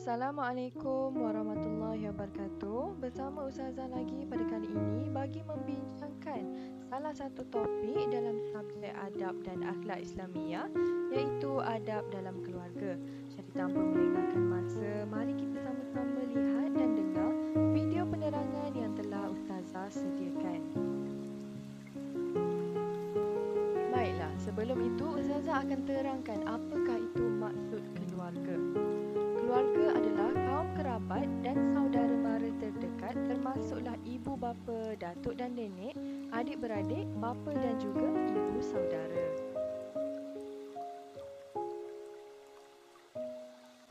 Assalamualaikum warahmatullahi wabarakatuh. Bersama Ustazah lagi pada kali ini bagi membincangkan salah satu topik dalam subjek adab dan akhlak Islamiah, iaitu adab dalam keluarga. Jadi tanpa melengahkan masa, mari kita sama-sama lihat dan dengar video penerangan yang telah Ustazah sediakan. Baiklah, sebelum itu Ustazah akan terangkan apakah itu maksud keluarga. Keluarga adalah kaum kerabat dan saudara mara terdekat, termasuklah ibu bapa, datuk dan nenek, adik-beradik, bapa dan juga ibu saudara.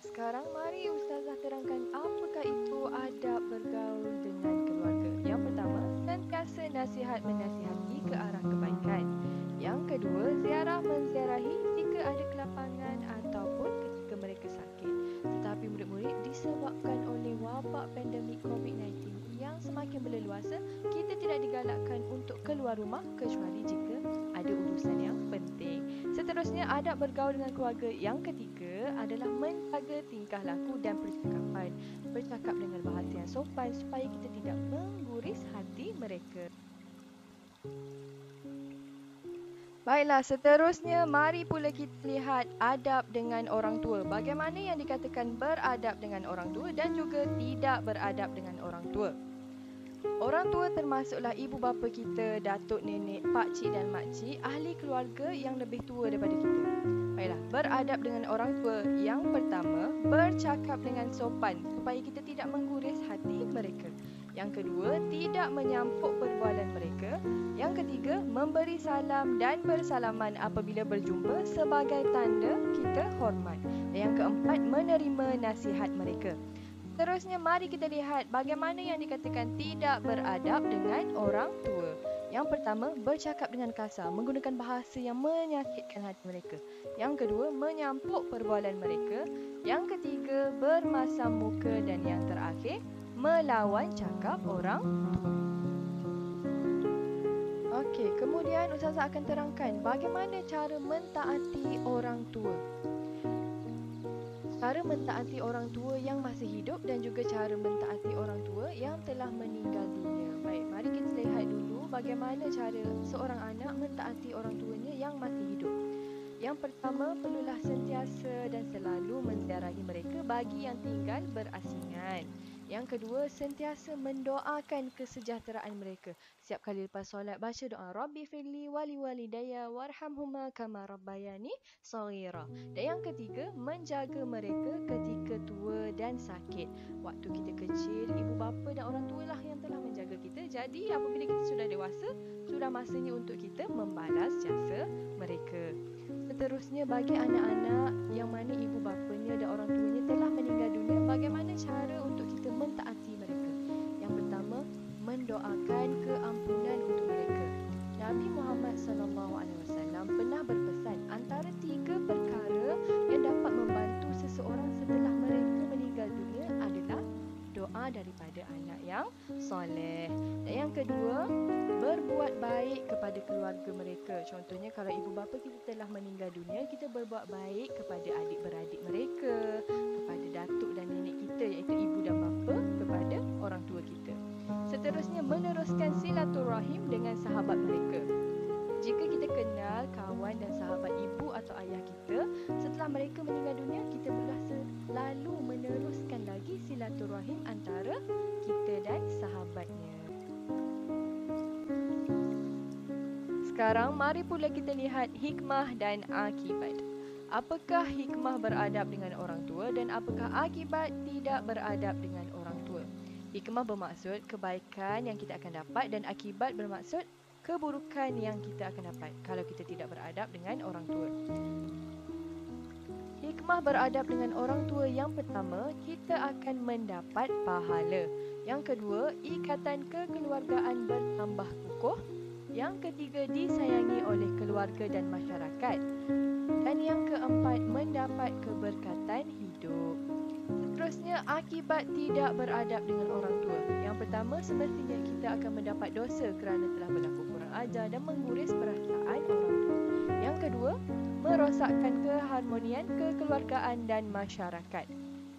Sekarang mari Ustazah terangkan apakah itu adab bergaul dengan keluarga. Yang pertama, sentiasa nasihat menasihati ke arah kebaikan. Yang kedua, ziarah menziarahi jika ada kelapangan ataupun ketika mereka sakit. Tetapi murid-murid, disebabkan oleh wabak pandemik COVID-19 yang semakin berleluasa, kita tidak digalakkan untuk keluar rumah kecuali jika ada urusan yang penting. Seterusnya, adab bergaul dengan keluarga yang ketiga adalah menjaga tingkah laku dan percakapan. Bercakap dengan bahasa yang sopan supaya kita tidak mengguris hati mereka. Baiklah, seterusnya mari pula kita lihat adab dengan orang tua. Bagaimana yang dikatakan beradab dengan orang tua dan juga tidak beradab dengan orang tua. Orang tua termasuklah ibu bapa kita, datuk, nenek, pakcik dan makcik, ahli keluarga yang lebih tua daripada kita. Baiklah, beradab dengan orang tua. Yang pertama, bercakap dengan sopan supaya kita tidak mengguris hati mereka. Yang kedua, tidak menyampuk perbualan mereka. Yang ketiga, memberi salam dan bersalaman apabila berjumpa sebagai tanda kita hormat. Dan yang keempat, menerima nasihat mereka. Seterusnya, mari kita lihat bagaimana yang dikatakan tidak beradab dengan orang tua. Yang pertama, bercakap dengan kasar, menggunakan bahasa yang menyakitkan hati mereka. Yang kedua, menyampuk perbualan mereka. Yang ketiga, bermasam muka. Dan yang terakhir, melawan cakap orang tua. Okey, kemudian Ustazah akan terangkan bagaimana cara mentaati orang tua. Cara mentaati orang tua yang masih hidup dan juga cara mentaati orang tua yang telah meninggal dunia. Baik, mari kita lihat dulu bagaimana cara seorang anak mentaati orang tuanya yang masih hidup. Yang pertama, perlulah sentiasa dan selalu menziarahi mereka bagi yang tinggal berasingan. Yang kedua, sentiasa mendoakan kesejahteraan mereka. Setiap kali lepas solat, baca doa Rabbi firli wali walidayya warhamhuma kama rabbayani shaghira. Dan yang ketiga, menjaga mereka ketika tua dan sakit. Waktu kita kecil, ibu bapa dan orang tua lah yang telah menjaga kita. Jadi apabila kita sudah dewasa, sudah masanya untuk kita membalas jasa mereka. Seterusnya, bagi anak-anak yang mana ibu bapanya dan orang tuanya telah meninggal dunia, bagaimana cara untuk kita mentaati mereka? Yang pertama, mendoakan keampunan untuk mereka. Nabi Muhammad SAW pernah berpesan antara 3 perkara yang dapat membantu seseorang setelah mereka meninggal dunia adalah doa daripada anak yang soleh. Dan yang kedua, berbuat baik kepada keluarga mereka. Contohnya, kalau ibu bapa kita telah meninggal dunia, kita berbuat baik kepada adik-beradik mereka, kepada datuk dan nenek kita iaitu ibu dan bapa, kepada orang tua kita. Seterusnya, meneruskan silaturahim dengan sahabat mereka. Jika kita kenal kawan dan sahabat ibu atau ayah kita, setelah mereka meninggal dunia, kita perlu selalu meneruskan lagi silaturahim antara kita dan sahabatnya. Sekarang, mari pula kita lihat hikmah dan akibat. Apakah hikmah beradab dengan orang tua dan apakah akibat tidak beradab dengan orang tua? Hikmah bermaksud kebaikan yang kita akan dapat dan akibat bermaksud keburukan yang kita akan dapat kalau kita tidak beradab dengan orang tua. Hikmah beradab dengan orang tua yang pertama, kita akan mendapat pahala. Yang kedua, ikatan kekeluargaan bertambah kukuh. Yang ketiga, disayangi oleh keluarga dan masyarakat. Dan yang keempat, mendapat keberkatan hidup. Seterusnya, akibat tidak beradab dengan orang tua. Yang pertama, semestinya kita akan mendapat dosa kerana telah berlaku kurang ajar dan mengguris perasaan orang tua. Yang kedua, merosakkan keharmonian kekeluargaan dan masyarakat.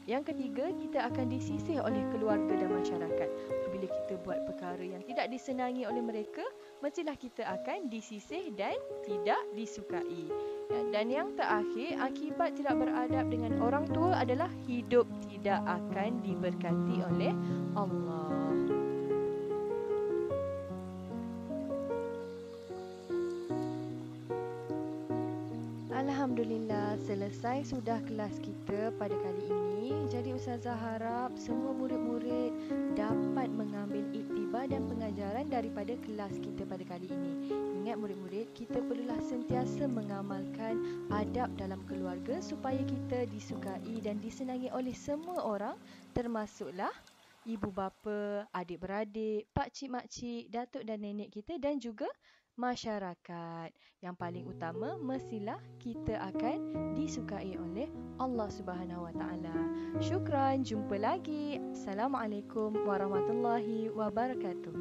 Yang ketiga, kita akan disisih oleh keluarga dan masyarakat. Apabila kita buat perkara yang tidak disenangi oleh mereka, mestilah kita akan disisih dan tidak disukai. Dan yang terakhir, akibat tidak beradab dengan orang tua adalah hidup tidak akan diberkati oleh Allah. Alhamdulillah, selesai sudah kelas kita pada kali ini. Jadi Ustazah harap semua murid-murid dapat mengambil iktibar dan pengajaran daripada kelas kita pada kali ini. Ingat murid-murid, kita perlulah sentiasa mengamalkan adab dalam keluarga supaya kita disukai dan disenangi oleh semua orang, termasuklah ibu bapa, adik-beradik, pakcik-makcik, datuk dan nenek kita dan juga masyarakat. Yang paling utama, mestilah kita akan disukai oleh Allah Subhanahu Wa Taala. Syukran, jumpa lagi. Assalamualaikum warahmatullahi wabarakatuh.